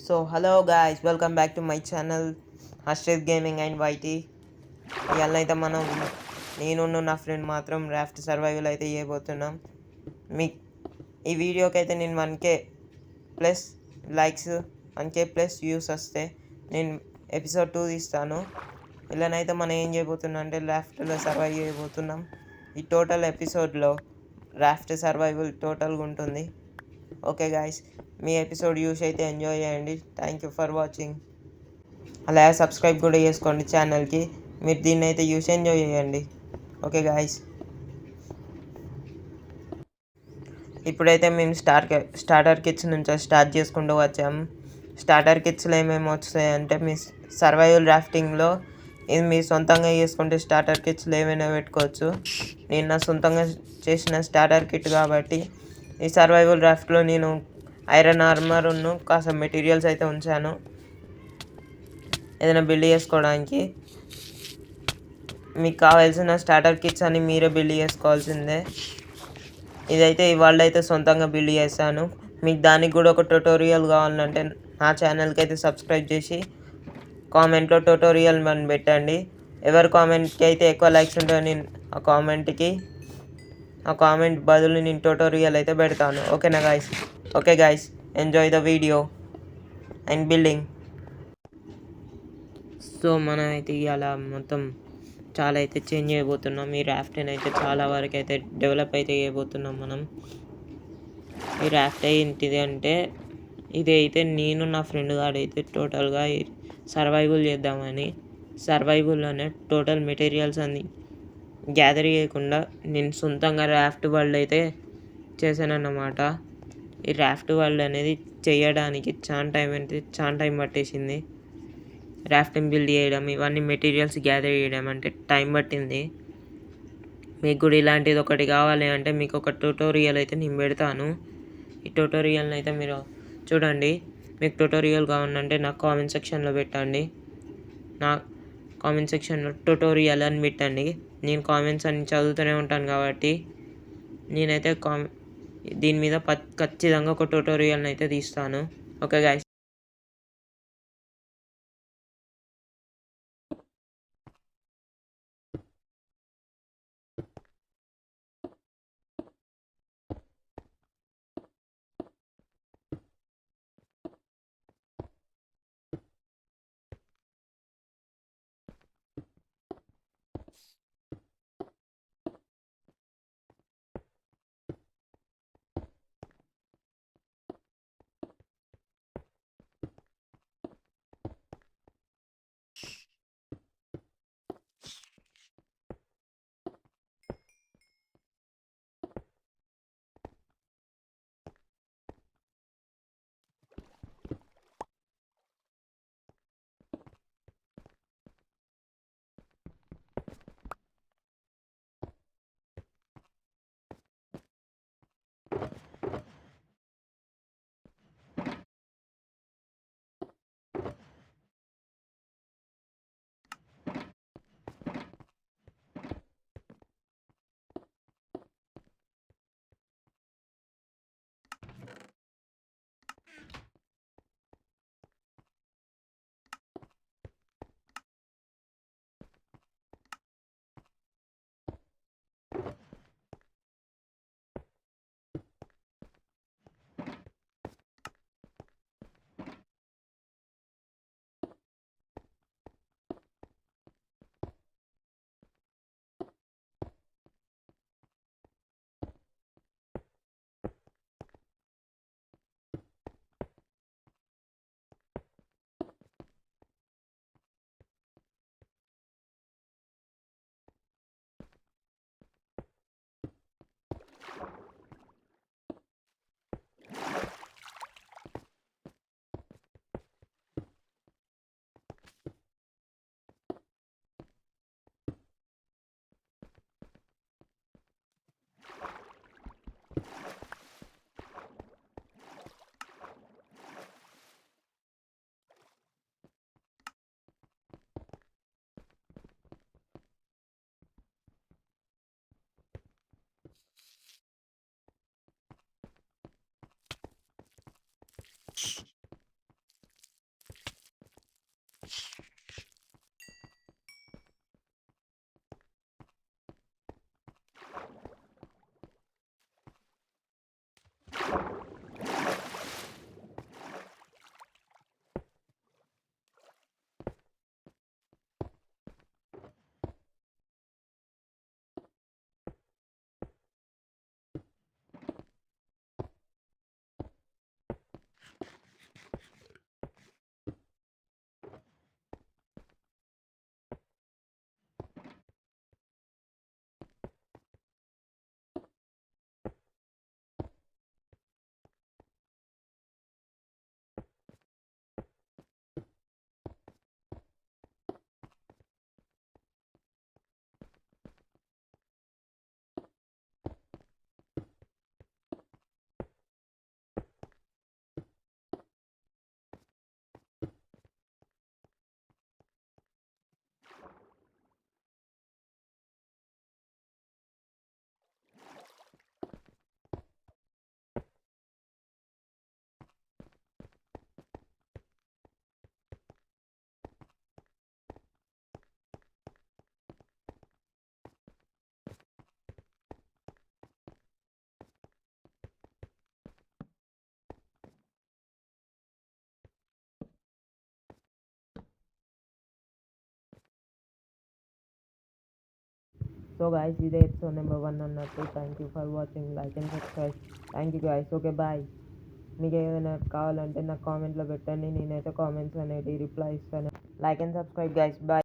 So hello guys, welcome back to my channel Harshit Gaming and YT. ఇవాళ అయితే మనం నా ఫ్రెండ్ మాత్రం రాఫ్ట్ సర్వైవల్ అయితే చేయబోతున్నాం. మీ ఈ వీడియోకి అయితే నేను 1K plus likes 1K plus views వస్తే నేను ఎపిసోడ్ 2 తీస్తాను. ఇలానైతే మనం ఏం చేయబోతున్నాం అంటే రాఫ్ట్లో సర్వైవ్ చేయబోతున్నాం. ఈ టోటల్ ఎపిసోడ్లో రాఫ్ట్ సర్వైవల్ టోటల్గా ఉంటుంది. ఓకే గాయస్, మీ ఎపిసోడ్ యూస్ అయితే ఎంజాయ్ చేయండి. Thank you for watching. అలాగే సబ్స్క్రైబ్ కూడా చేసుకోండి ఛానల్కి. మీరు దీన్ని అయితే యూస్ ఎంజాయ్ చేయండి. ఓకే గాయస్, ఇప్పుడైతే మేము స్టార్టర్ కిట్స్ నుంచి స్టార్ట్ చేసుకుంటూ వచ్చాము. స్టార్టర్ కిట్స్లో ఏమేమి వస్తాయంటే మీ సర్వైవల్ రాఫ్టింగ్లో ఇది మీరు సొంతంగా చేసుకుంటే స్టార్టర్ కిట్స్లో ఏమైనా పెట్టుకోవచ్చు. నేను నా సొంతంగా చేసిన స్టార్టర్ కిట్ కాబట్టి ఈ సర్వైవల్ రాఫ్ట్లో నేను ఐరన్ ఆర్మర్ కాస్త మెటీరియల్స్ అయితే ఉంచాను ఏదైనా బిల్డ్ చేసుకోవడానికి. మీకు కావాల్సిన స్టార్టర్ కిట్స్ అని మీరే బిల్డ్ చేసుకోవాల్సిందే. ఇదైతే ఇవాళ అయితే సొంతంగా బిల్డ్ చేశాను. మీకు దానికి కూడా ఒక ట్యుటోరియల్ కావాలంటే నా ఛానల్కి అయితే సబ్స్క్రైబ్ చేసి కామెంట్లో ట్యుటోరియల్ అని పెట్టండి. ఎవరి కామెంట్కి అయితే ఎక్కువ లైక్స్ ఉంటాయో నేను ఆ కామెంట్ బదులు నేను ట్యుటోరియల్ అయితే పెడతాను. ఓకేనా guys? Okay guys, enjoy the video and building. So మనం అయితే ఇవాళ మొత్తం చాలా అయితే చేంజ్ చేయబోతున్నాం. ఈ రాఫ్ట్ని అయితే చాలా వరకు అయితే డెవలప్ అయితే చేయబోతున్నాం మనం. ఈ రాఫ్ట్ ఏంటిది అంటే ఇది అయితే నేను నా ఫ్రెండ్ గారు అయితే టోటల్గా సర్వైవల్ చేద్దామని సర్వైవల్లోనే టోటల్ మెటీరియల్స్ అన్ని గ్యాదర్ చేయకుండా నేను సొంతంగా రాఫ్ట్ వరల్డ్ అయితే చేశానన్నమాట. ఈ రాఫ్ట్ వరల్డ్ అనేది చేయడానికి చాలా టైం పట్టేసింది. రాఫ్టింగ్ బిల్డ్ చేయడం, ఇవన్నీ మెటీరియల్స్ గ్యాదర్ చేయడం అంటే టైం పట్టింది. మీకు కూడా ఇలాంటిది ఒకటి కావాలి అంటే మీకు ఒక ట్యుటోరియల్ అయితే నేను పెడతాను. ఈ ట్యుటోరియల్ని అయితే మీరు చూడండి. మీకు ట్యుటోరియల్ కావాలంటే నాకు కామెంట్ సెక్షన్లో పెట్టండి. నా కామెంట్ సెక్షన్లో ట్యుటోరియల్ అని పెట్టండి. నేను కామెంట్స్ అన్ని చదువుతూనే ఉంటాను కాబట్టి నేనైతే దీని మీద ఖచ్చితంగా ఒక ట్యుటోరియల్ని అయితే తీస్తాను. Okay guys. సో గాయస్ ఇదే ఎపిసోడ్ నెంబర్ 1 అన్నట్టు. Thank you for watching. Like and subscribe. Thank you guys. Okay bye. మీకు ఏదైనా కావాలంటే నాకు కామెంట్లో పెట్టండి. నేనైతే కామెంట్స్ అనేది రిప్లై ఇస్తాను. Like and subscribe guys. Bye.